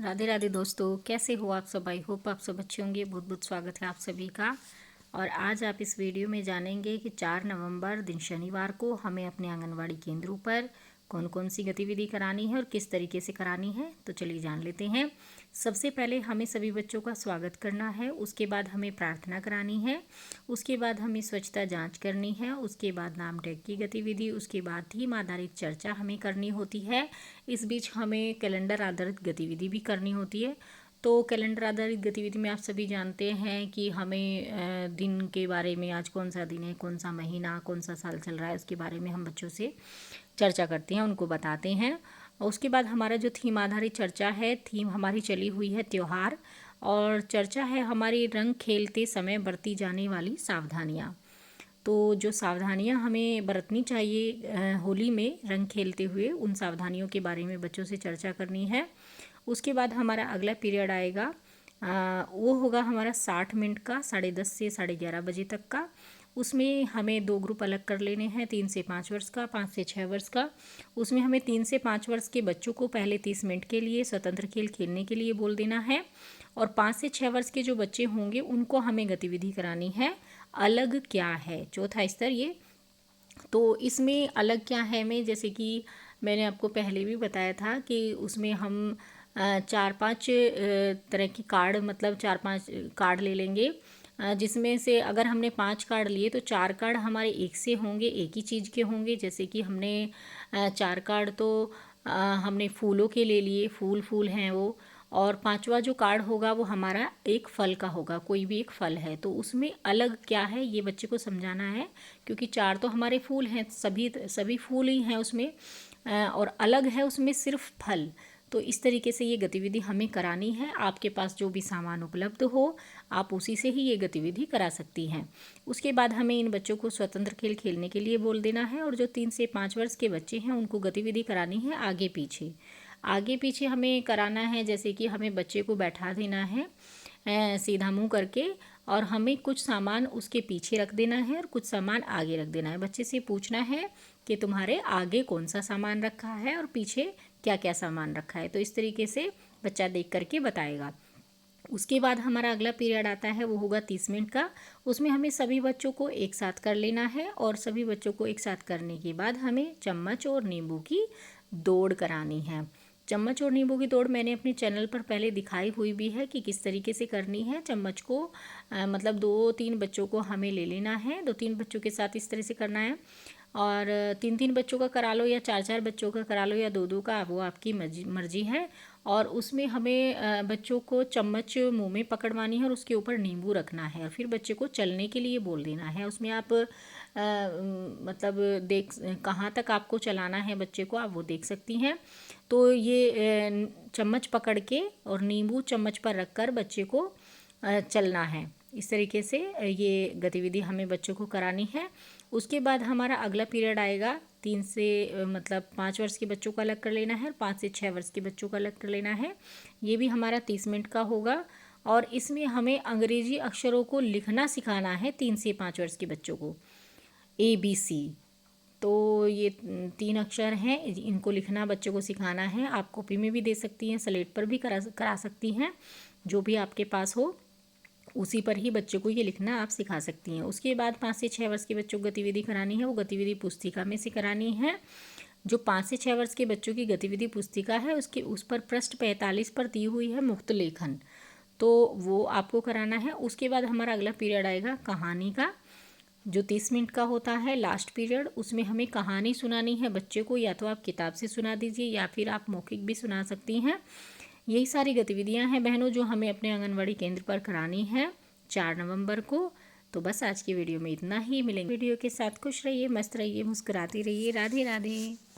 राधे राधे दोस्तों, कैसे हो आप सब। आई होप आप सब अच्छे होंगे। बहुत बहुत स्वागत है आप सभी का। और आज आप इस वीडियो में जानेंगे कि 4 नवंबर दिन शनिवार को हमें अपने आंगनवाड़ी केंद्रों पर कौन कौन सी गतिविधि करानी है और किस तरीके से करानी है। तो चलिए जान लेते हैं। सबसे पहले हमें सभी बच्चों का स्वागत करना है, उसके बाद हमें प्रार्थना करानी है, उसके बाद हमें स्वच्छता जांच करनी है, उसके बाद नाम टैग की गतिविधि, उसके बाद थीम आधारित चर्चा हमें करनी होती है। इस बीच हमें कैलेंडर आधारित गतिविधि भी करनी होती है। तो कैलेंडर आधारित गतिविधि में आप सभी जानते हैं कि हमें दिन के बारे में, आज कौन सा दिन है, कौन सा महीना, कौन सा साल चल रहा है, उसके बारे में हम बच्चों से चर्चा करते हैं, उनको बताते हैं। और उसके बाद हमारा जो थीम आधारित चर्चा है, थीम हमारी चली हुई है त्योहार, और चर्चा है हमारी रंग खेलते समय बरती जाने वाली सावधानियाँ। तो जो सावधानियां हमें बरतनी चाहिए होली में रंग खेलते हुए, उन सावधानियों के बारे में बच्चों से चर्चा करनी है। उसके बाद हमारा अगला पीरियड आएगा, वो होगा हमारा 60 मिनट का, 10:30 से 11:30 बजे तक का। उसमें हमें 2 ग्रुप अलग कर लेने हैं, 3 से 5 वर्ष का, 5 से 6 वर्ष का। उसमें हमें 3 से 5 वर्ष के बच्चों को पहले 30 मिनट के लिए स्वतंत्र खेल खेलने के लिए बोल देना है, और 5 से 6 वर्ष के जो बच्चे होंगे उनको हमें गतिविधि करानी है अलग क्या है, चौथा स्तर ये। तो इसमें अलग क्या है में, जैसे कि मैंने आपको पहले भी बताया था कि उसमें हम 4-5 तरह की कार्ड, मतलब 4-5 कार्ड ले लेंगे, जिसमें से अगर हमने 5 कार्ड लिए तो 4 कार्ड हमारे एक से होंगे, एक ही चीज़ के होंगे। जैसे कि हमने 4 कार्ड तो हमने फूलों के ले लिए, फूल हैं वो। और 5वां जो कार्ड होगा वो हमारा एक फल का होगा, कोई भी एक फल है। तो उसमें अलग क्या है ये बच्चे को समझाना है, क्योंकि 4 तो हमारे फूल हैं, सभी फूल ही हैं उसमें, और अलग है उसमें सिर्फ फल। तो इस तरीके से ये गतिविधि हमें करानी है। आपके पास जो भी सामान उपलब्ध हो आप उसी से ही ये गतिविधि करा सकती हैं। उसके बाद हमें इन बच्चों को स्वतंत्र खेल खेलने के लिए बोल देना है, और जो 3 से 5 वर्ष के बच्चे हैं उनको गतिविधि करानी है आगे पीछे। आगे पीछे हमें कराना है, जैसे कि हमें बच्चे को बैठा देना है सीधा मुंह करके, और हमें कुछ सामान उसके पीछे रख देना है और कुछ सामान आगे रख देना है। बच्चे से पूछना है कि तुम्हारे आगे कौन सा सामान रखा है और पीछे क्या क्या सामान रखा है। तो इस तरीके से बच्चा देख करके बताएगा। उसके बाद हमारा अगला पीरियड आता है, वो होगा 30 मिनट का। उसमें हमें सभी बच्चों को एक साथ कर लेना है, और सभी बच्चों को एक साथ करने के बाद हमें चम्मच और नींबू की दौड़ करानी है। चम्मच और नींबू की दौड़ मैंने अपने चैनल पर पहले दिखाई हुई भी है कि किस तरीके से करनी है। चम्मच को मतलब 2-3 बच्चों को हमें ले लेना है, 2-3 बच्चों के साथ इस तरह से करना है। और 3-3 बच्चों का करा लो या 4-4 बच्चों का करा लो या 2-2 का, वो आपकी मर्जी है। और उसमें हमें बच्चों को चम्मच मुंह में पकड़वानी है और उसके ऊपर नींबू रखना है, और फिर बच्चे को चलने के लिए बोल देना है। उसमें आप मतलब देख कहाँ तक आपको चलाना है बच्चे को, आप वो देख सकती हैं। तो ये चम्मच पकड़ के और नींबू चम्मच पर रखकर बच्चे को चलना है। इस तरीके से ये गतिविधि हमें बच्चों को करानी है। उसके बाद हमारा अगला पीरियड आएगा, 3 से मतलब 5 वर्ष के बच्चों को अलग कर लेना है और 5 से 6 वर्ष के बच्चों को अलग कर लेना है। ये भी हमारा 30 मिनट का होगा, और इसमें हमें अंग्रेजी अक्षरों को लिखना सिखाना है 3 से 5 वर्ष के बच्चों को, ABC। तो ये 3 अक्षर हैं, इनको लिखना बच्चों को सिखाना है। आप कॉपी में भी दे सकती हैं, स्लेट पर भी करा सकती हैं, जो भी आपके पास हो उसी पर ही बच्चों को ये लिखना आप सिखा सकती हैं। उसके बाद 5 से 6 वर्ष के बच्चों को गतिविधि करानी है, वो गतिविधि पुस्तिका में से करानी है। जो 5 से 6 वर्ष के बच्चों की गतिविधि पुस्तिका है उस पर पृष्ठ 45 पर दी हुई है मुक्त लेखन, तो वो आपको कराना है। उसके बाद हमारा अगला पीरियड आएगा कहानी का, जो 30 मिनट का होता है, लास्ट पीरियड। उसमें हमें कहानी सुनानी है बच्चे को, या तो आप किताब से सुना दीजिए या फिर आप मौखिक भी सुना सकती हैं। यही सारी गतिविधियां हैं बहनों जो हमें अपने आंगनवाड़ी केंद्र पर करानी है 4 नवंबर को। तो बस आज की वीडियो में इतना ही। मिलेंगे वीडियो के साथ। खुश रहिए, मस्त रहिए, मुस्कुराती रहिए। राधे राधे।